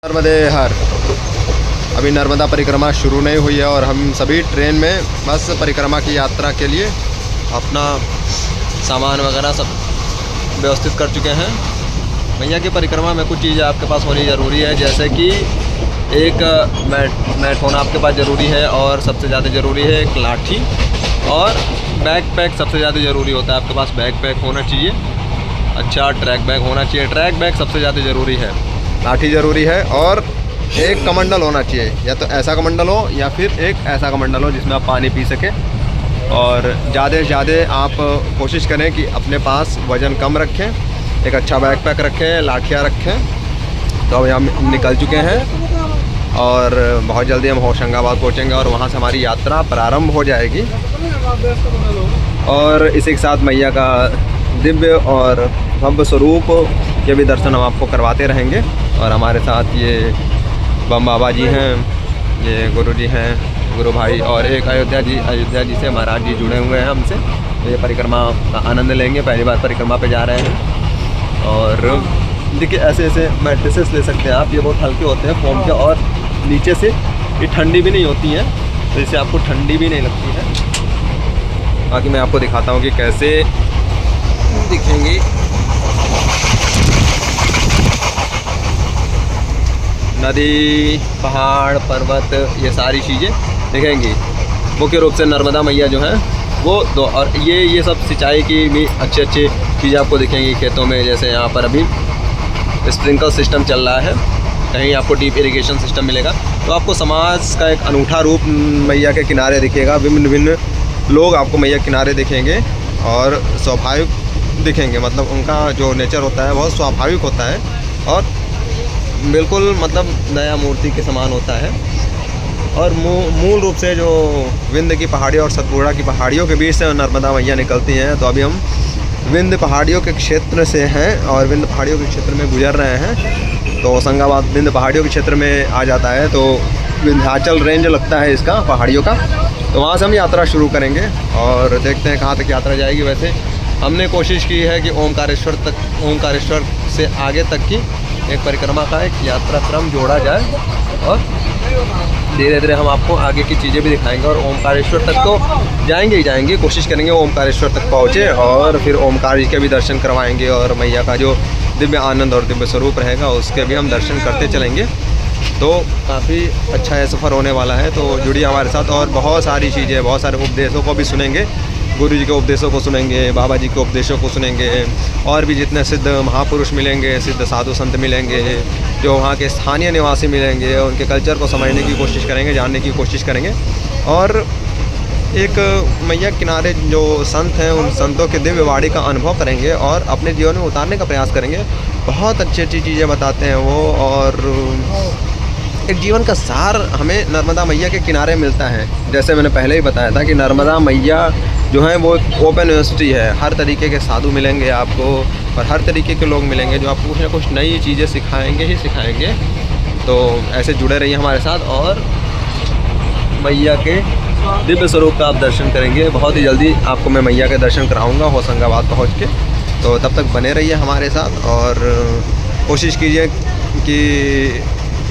नर्मदे हर। अभी नर्मदा परिक्रमा शुरू नहीं हुई है और हम सभी ट्रेन में बस परिक्रमा की यात्रा के लिए अपना सामान वगैरह सब व्यवस्थित कर चुके हैं। मैया की परिक्रमा में कुछ चीज़ें आपके पास होनी ज़रूरी है, जैसे कि एक मैट होना आपके पास ज़रूरी है और सबसे ज़्यादा ज़रूरी है एक लाठी, और बैग पैक सबसे ज़्यादा ज़रूरी होता है। आपके पास बैग पैक होना चाहिए, अच्छा ट्रैक बैग होना चाहिए। ट्रैक बैग सबसे ज़्यादा ज़रूरी है, लाठी ज़रूरी है, और एक कमंडल होना चाहिए, या तो ऐसा कमंडल हो या फिर एक ऐसा कमंडल हो जिसमें आप पानी पी सकें। और ज़्यादा से ज़्यादा आप कोशिश करें कि अपने पास वज़न कम रखें, एक अच्छा बैग पैक रखें, लाठियाँ रखें। तो अभी हम निकल चुके हैं और बहुत जल्दी हम होशंगाबाद पहुँचेंगे और वहाँ से हमारी यात्रा प्रारंभ हो जाएगी। और इसी के साथ मैया का दिव्य और भव्य स्वरूप के भी दर्शन हम आपको करवाते रहेंगे। और हमारे साथ ये बम बाबा जी हैं, ये गुरु जी हैं, गुरु भाई, और एक अयोध्या जी से महाराज जी जुड़े हुए हैं हमसे। तो ये परिक्रमा का आनंद लेंगे, पहली बार परिक्रमा पे जा रहे हैं। और देखिए ऐसे ऐसे मैट्रेसेस ले सकते हैं आप, ये बहुत हल्के होते हैं फोम के, और नीचे से ये ठंडी भी नहीं होती हैं, तो इससे आपको ठंडी भी नहीं लगती है। बाकी मैं आपको दिखाता हूँ कि कैसे दिखेंगी। नदी, पहाड़, पर्वत, ये सारी चीज़ें दिखेंगी। मुख्य रूप से नर्मदा मैया जो है वो दो, और ये सब सिंचाई की भी अच्छे चीज़ें आपको दिखेंगी खेतों में। जैसे यहाँ पर अभी स्प्रिंकल सिस्टम चल रहा है, कहीं आपको डीप इरिगेशन सिस्टम मिलेगा। तो आपको समाज का एक अनूठा रूप मैया के किनारे दिखेगा। भिन्न भिन्न लोग आपको मैया के किनारे दिखेंगे और स्वाभाविक दिखेंगे, मतलब उनका जो नेचर होता है बहुत स्वाभाविक होता है और बिल्कुल मतलब नया मूर्ति के समान होता है। और मूल रूप से जो विंध्य की पहाड़ियों और सतपुड़ा की पहाड़ियों के बीच से नर्मदा मैया निकलती हैं। तो अभी हम विंध्य पहाड़ियों के क्षेत्र से हैं और विंध्य पहाड़ियों के क्षेत्र में गुजर रहे हैं। तो होशंगाबाद विंध्य पहाड़ियों के क्षेत्र में आ जाता है, तो विंध्याचल रेंज लगता है इसका पहाड़ियों का। तो वहाँ से हम यात्रा शुरू करेंगे और देखते हैं कहाँ तक यात्रा जाएगी। वैसे हमने कोशिश की है कि ओमकारेश्वर से आगे तक की एक परिक्रमा का एक यात्रा क्रम जोड़ा जाए, और धीरे धीरे हम आपको आगे की चीज़ें भी दिखाएंगे। और ओमकारेश्वर तक तो जाएंगे ही जाएंगे, कोशिश करेंगे ओमकारेश्वर तक पहुँचे और फिर ओमकार जी के भी दर्शन करवाएंगे, और मैया का जो दिव्य आनंद और दिव्य स्वरूप रहेगा उसके भी हम दर्शन करते चलेंगे। तो काफ़ी अच्छा ये सफ़र होने वाला है, तो जुड़िए हमारे साथ। और बहुत सारी चीज़ें, बहुत सारे उपदेशों को भी सुनेंगे, गुरु जी के उपदेशों को सुनेंगे, बाबा जी के उपदेशों को सुनेंगे, और भी जितने सिद्ध महापुरुष मिलेंगे, सिद्ध साधु संत मिलेंगे, जो वहाँ के स्थानीय निवासी मिलेंगे, उनके कल्चर को समझने की कोशिश करेंगे, जानने की कोशिश करेंगे। और एक मैया किनारे जो संत हैं उन संतों के दिव्य वाणी का अनुभव करेंगे और अपने जीवन में उतारने का प्रयास करेंगे। बहुत अच्छी अच्छी चीज़ें बताते हैं वो, और एक जीवन का सार हमें नर्मदा मैया के किनारे मिलता है। जैसे मैंने पहले ही बताया था कि नर्मदा मैया जो है वो ओपन यूनिवर्सिटी है, हर तरीके के साधु मिलेंगे आपको और हर तरीके के लोग मिलेंगे जो आपको कुछ ना कुछ नई चीज़ें सिखाएंगे ही सिखाएंगे। तो ऐसे जुड़े रहिए हमारे साथ और मैया के दिव्य स्वरूप का आप दर्शन करेंगे। बहुत ही जल्दी आपको मैं मैया के दर्शन कराऊंगा होशंगाबाद पहुँच के। तो तब तक बने रहिए हमारे साथ और कोशिश कीजिए कि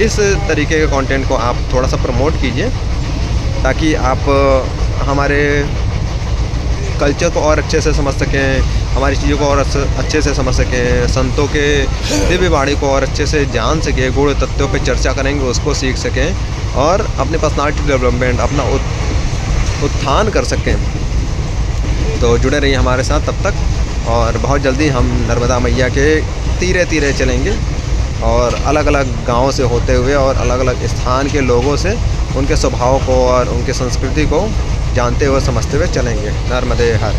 इस तरीके के कंटेंट को आप थोड़ा सा प्रमोट कीजिए, ताकि आप हमारे कल्चर को और अच्छे से समझ सकें, हमारी चीज़ों को और अच्छे से समझ सकें, संतों के दिव्य वाणी को और अच्छे से जान सकें, गुण तत्वों पे चर्चा करेंगे, उसको सीख सकें और अपने पर्सनालिटी डेवलपमेंट, अपना उत्थान कर सकें। तो जुड़े रहिए हमारे साथ तब तक, और बहुत जल्दी हम नर्मदा मैया के तीरे तीरे चलेंगे और अलग अलग गाँव से होते हुए और अलग अलग स्थान के लोगों से उनके स्वभाव को और उनके संस्कृति को जानते हुए समझते हुए चलेंगे। नर्मदे हर।